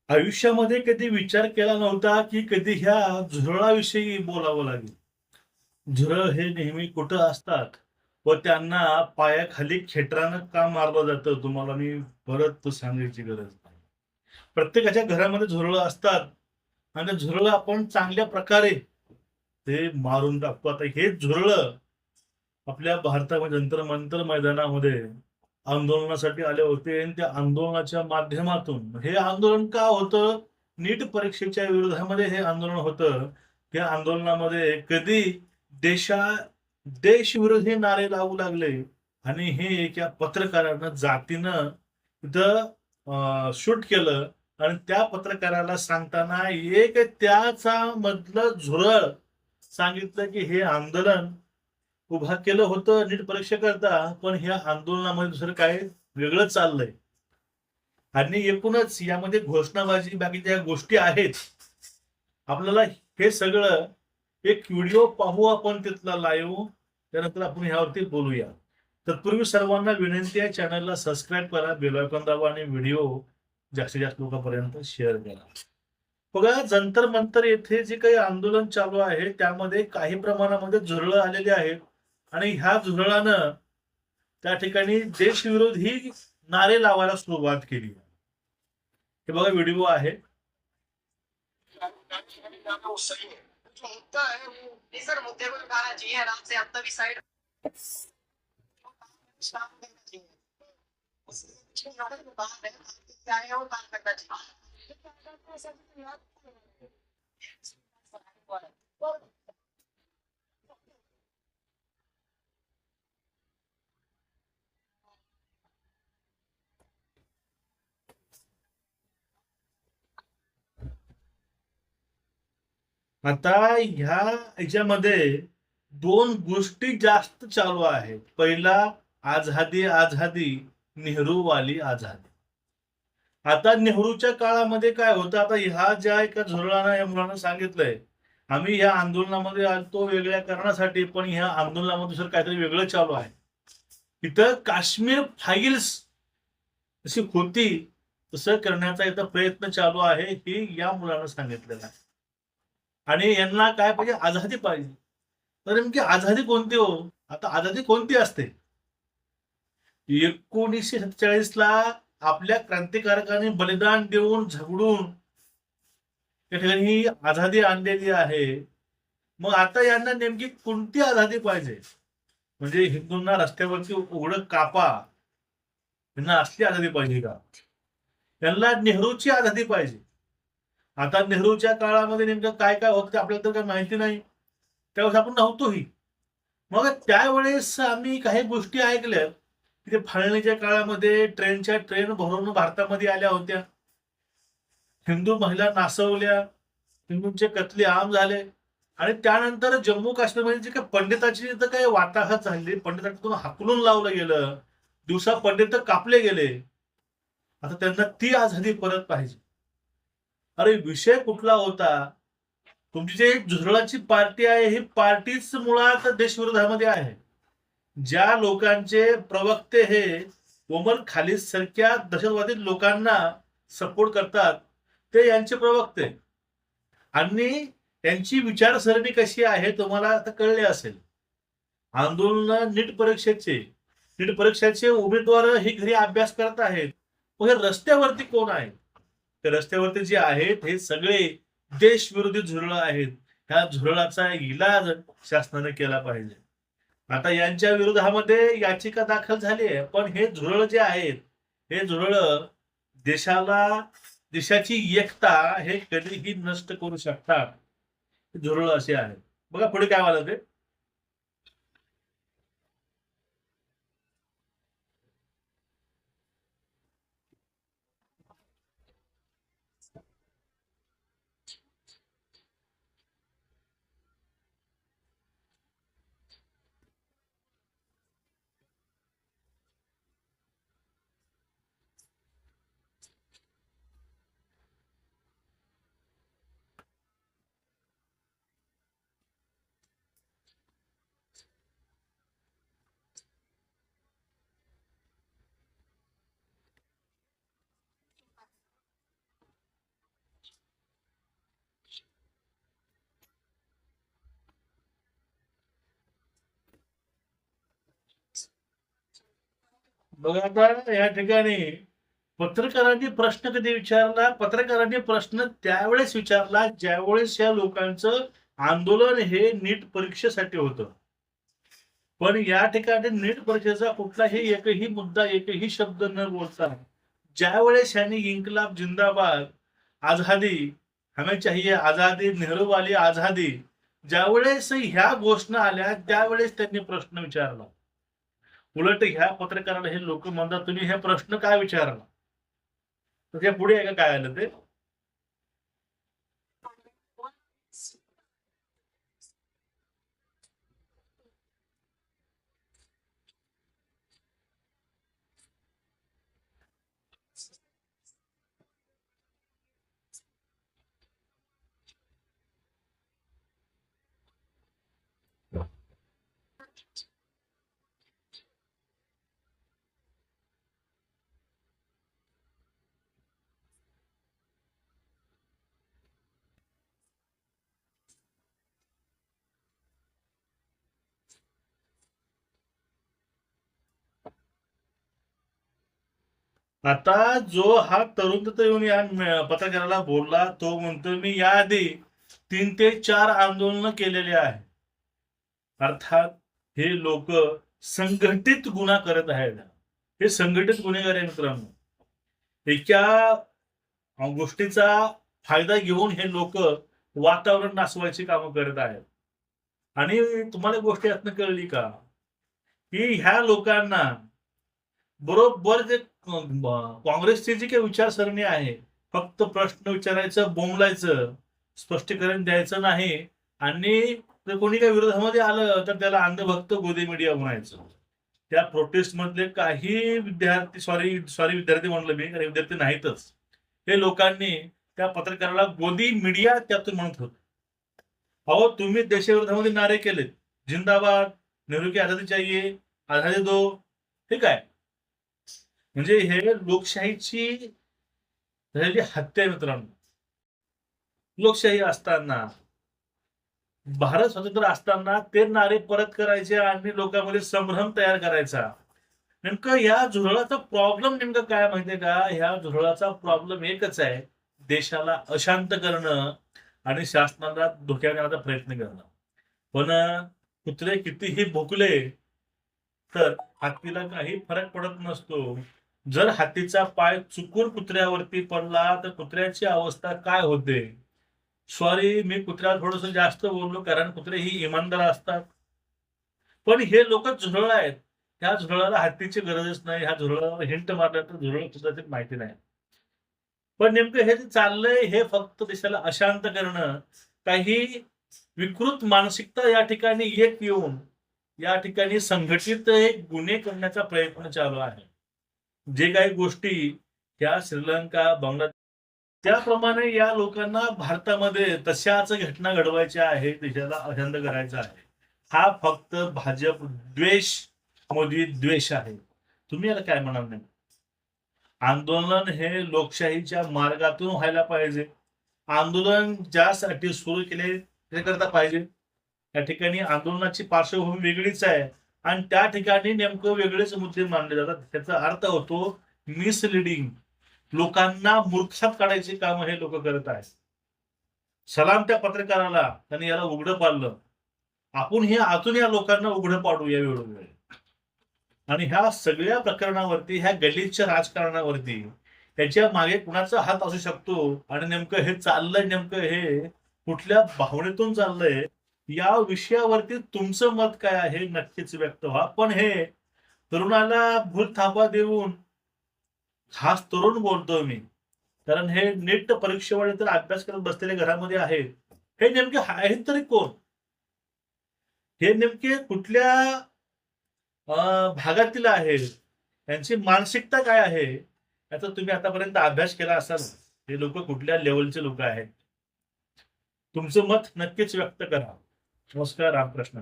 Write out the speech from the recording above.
आयुष्यामध्ये कधी विचार केला नव्हता, की कधी ह्या झुरळाविषयी बोलावं लागेल. झुरळ हे नेहमी कुठं असतात व त्यांना पायाखाली खेटरानं का मारलं जातं, तुम्हाला मी परत सांगायची गरज नाही. प्रत्येकाच्या घरामध्ये झुरळं असतात आणि त्या झुरळं आपण चांगल्या प्रकारे ते मारून टाकतो. आता हे झुरळं आपल्या भारतामध्ये जंतर-मंतर मैदानामध्ये आंदोलनासाठी आले होते आणि त्या आंदोलनाच्या माध्यमातून हे आंदोलन का होतं? नीट परीक्षेच्या विरोधामध्ये हे आंदोलन होतं. त्या आंदोलनामध्ये कधी देशा देशविरोधी नारे लावू लागले आणि हे एका पत्रकारानं जातीनं तिथं शूट केलं आणि त्या पत्रकाराला सांगताना एक त्याचा मधलं झुरळ सांगितलं, की हे आंदोलन उभा केलं होतं नीट परीक्षेकरता, पण ह्या आंदोलनामध्ये दुसरं काय वेगळंच चाललंय. आणि एकूणच यामध्ये घोषणाबाजी बाकीच्या गोष्टी आहेत. आपल्याला हे सगळं एक व्हिडिओ पाहू आपण तिथला लाईव्ह. त्यानंतर आपण ह्यावरती बोलूया. तत्पूर्वी सर्वांना विनंती आहे, चॅनलला सबस्क्राईब करा, बेल आयकॉन दाबा आणि व्हिडिओ जास्तीत जास्त लोकांपर्यंत शेअर करा. बघा, जंतर मंतर येथे जे काही आंदोलन चालू आहे त्यामध्ये काही प्रमाणामध्ये झुरळं आलेली आहेत आणि ह्या झुरळानं त्या ठिकाणी देशविरोधी नारे लावायला सुरुवात केली. हे बघा व्हिडिओ आहे. वो सही है। जो मुद्दा है वो नहीं सर, मुद्दे को निकालना चाहिए आराम से, अपना भी साइड काम करना चाहिए। उसके पीछे हमारे जो काम है, क्या है वो काम करना चाहिए। आता ह्याच्यामध्ये दोन गोष्टी जास्त चालू आहेत. पहिला, आझादी आझादी, नेहरूवाली आझादी. आता नेहरूच्या काळामध्ये काय होतं, आता ह्या ज्या एका झुरळानं या मुलानं सांगितलंय, आम्ही ह्या आंदोलनामध्ये आलतो वेगळ्या कारणासाठी, पण ह्या आंदोलनामध्ये दुसरं काहीतरी वेगळं चालू आहे. इथं काश्मीर फाईल्स जशी होती तसं करण्याचा इथं प्रयत्न चालू आहे, हे या मुलानं सांगितलेलं आहे. आणि यांना काय पाहिजे? आझादी पाहिजे. तर नेमकी आझादी कोणती हो? आता आझादी कोणती असते? 1947 ला आपल्या क्रांतिकारकांनी बलिदान देऊन झगडून त्या ठिकाणी ही आझादी आणलेली आहे. मग आता यांना नेमकी कोणती आझादी पाहिजे? म्हणजे हिंदूंना रस्त्यावरती उघडं कापा, यांना असली आझादी पाहिजे का? त्यांना नेहरूची आझादी पाहिजे. आता नेहरूच्या काळामध्ये नेमकं काय काय होतं आपल्याला तर काही माहिती नाही. त्यावेळेस आपण नव्हतोही. मग त्यावेळेस आम्ही काही गोष्टी ऐकल्या, की ते फाळणीच्या काळामध्ये ट्रेनच्या ट्रेन भरून भारतामध्ये आल्या होत्या. हिंदू महिला नासवल्या, हिंदूंचे कत्लेआम झाले आणि त्यानंतर जम्मू काश्मीरमध्ये जे काही पंडिताची जिथं काही वाताहत झाली, पंडितांकडून हाकलून लावलं गेलं, दिवसा पंडित कापले गेले. आता त्यांना ती आझादी परत पाहिजे. अरे विषय कुठला होता? तुमची जी झुरळाची पार्टी आहे, ही पार्टीच मुळात देशविरोधामध्ये आहे. ज्या लोकांचे प्रवक्ते हे उमर खालिद सारख्या दहशतवादी लोकांना सपोर्ट करतात, ते यांचे प्रवक्ते. आणि त्यांची विचारसरणी कशी आहे तुम्हाला आता कळले असेल. आंदोलन नीट परीक्षेचे उमेदवार हे घरी अभ्यास करत आहेत. मग हे रस्त्यावरती कोण आहे? ते रस्त्यावरती जे आहेत हे सगळे देशविरोधी झुरळ आहेत. ह्या झुरळाचा इलाज शासनाने केला पाहिजे. आता यांच्या विरोधामध्ये याचिका दाखल झाली आहे, पण हे झुरळ जे आहेत, हे झुरळ देशाला देशाची एकता हे कधीही नष्ट करू शकतात. झुरळ असे आहेत. बघा पुढे काय झालं ते. बघा आता या ठिकाणी पत्रकारांनी प्रश्न कधी विचारला? पत्रकारांनी प्रश्न त्यावेळेस विचारला ज्यावेळेस या लोकांचं आंदोलन हे नीट परीक्षेसाठी होतं. पण या ठिकाणी नीट परीक्षेचा कुठलाही एकही मुद्दा, एकही शब्द न बोलता ज्यावेळेस यांनी इन्कलाब जिंदाबाद, आझादी, हमें चाहिए आझादी, नेहरू वाली आझादी, ज्यावेळेस ह्या घोषणा आल्या त्यावेळेस त्यांनी प्रश्न विचारला. उलट ह्या पत्रकाराला हे लोक म्हणतात तुम्ही हे प्रश्न काय विचारला? तर त्या पुढे आहे का काय आलं ते? आता जो हा तरुण तर येऊन या पत्रकाराला बोलला तो म्हणतो मी याआधी 3 ते 4 आंदोलन केलेले आहे. अर्थात हे लोक संघटित गुन्हा करत आहेत. हे संघटित गुन्हेगार आहे मित्रांनो. एका गोष्टीचा फायदा घेऊन हे लोक वातावरण नासवायची कामं करत आहेत. आणि तुम्हाला गोष्ट यातनं कळली का की ह्या लोकांना बरोबर जे काँग्रेसची जी काही विचारसरणी आहे फक्त प्रश्न विचारायचं, बोंबलायचं, स्पष्टीकरण द्यायचं नाही आणि जर कोणी काही विरोधामध्ये आलं तर त्याला अंधभक्त गोदी मीडिया म्हणायचं. त्या प्रोटेस्ट मधले काही विद्यार्थी सॉरी विद्यार्थी म्हणलं मी, कारण विद्यार्थी नाहीतच, हे लोकांनी त्या पत्रकाराला गोदी मीडिया त्यातून म्हणत होते. अहो तुम्ही देशविरोधामध्ये नारे केलेत, जिंदाबाद, नेहरू की आझादी चाहिए, आझादी दो, ठीक आहे. म्हणजे हे लोकशाहीची झालेली हत्या आहे मित्रांनो. लोकशाही असताना, भारत स्वतंत्र असताना ते नारे परत करायचे आणि लोकांमध्ये संभ्रम तयार करायचा. नेमकं या झुरळाचा प्रॉब्लेम नेमका काय माहितीये का? ह्या झुरळाचा प्रॉब्लेम एकच आहे, देशाला अशांत करणं आणि शासनाला धोक्यात आणण्याचा प्रयत्न करणं. पण कुत्रे कितीही भुकले तर हत्तीला काही फरक पडत नसतो. जर हत्तीचा पाय चुकून कुत्र्यावरती पडला तर कुत्र्याची अवस्था काय होते? सॉरी मी कुत्र्याला थोडस जास्त बोललो कारण कुत्रे ही इमानदार असतात. पण हे लोक झुरळ आहेत. ह्या झुरळाला हत्तीची गरजच नाही. ह्या झुरळाला हिंट मारलं तर झुरळ सुद्धा माहिती नाही. पण नेमकं हे जे चाललंय हे फक्त देशाला अशांत करणं, काही विकृत मानसिकता या ठिकाणी एक येऊन या ठिकाणी संघटित गुन्हे करण्याचा प्रयत्न चालू आहे. जे काही गोष्टी या श्रीलंका, बांगलादेश त्याप्रमाणे या लोकांना भारतामध्ये तशाच घटना घडवायच्या आहेत, देशाला अशांत करायचं आहे. हा फक्त भाजप द्वेष, मोदी द्वेष आहे. तुम्ही याला काय म्हणाल? नाही आंदोलन हे लोकशाहीच्या मार्गातून व्हायला पाहिजे. आंदोलन ज्यासाठी सुरू केले ते करता पाहिजे. या ठिकाणी आंदोलनाची पार्श्वभूमी वेगळीच आहे आणि त्या ठिकाणी नेमकं वेगळेच मुद्दे मांडले जातात. त्याचा अर्थ होतो मिसलिडिंग, लोकांना मूर्खात काढायचे काम हे लोक करत आहेत. सलाम त्या पत्रकाराला, त्यांनी याला उघडं पाडलं. आपण हे अजून या लोकांना उघडं पाडू या वेळोवेळी. आणि ह्या सगळ्या प्रकरणावरती, ह्या गलिच्छ राजकारणावरती त्याच्या मागे कुणाचा हात असू शकतो आणि नेमकं हे चाललंय, नेमकं हे कुठल्या भावनेतून चाललंय या विषयावरती तुमचं मत काय आहे नक्कीच व्यक्त व्हा. पण हे तरुणाला भूल थापा देऊन, खास तरुण बोलतोय मी कारण हे नीट परीक्षेवर तर अभ्यास करत बसलेले घरामध्ये आहेत. हे नेमके आहेत तरी कोण? हे नेमके कुठल्या भागातील आहेत? त्यांची मानसिकता काय आहे याचा तुम्ही आतापर्यंत अभ्यास केला असाल. हे लोक कुठल्या लेवलचे लोक आहेत? तुमचं मत नक्कीच व्यक्त करा. नमस्कार, रामकृष्ण.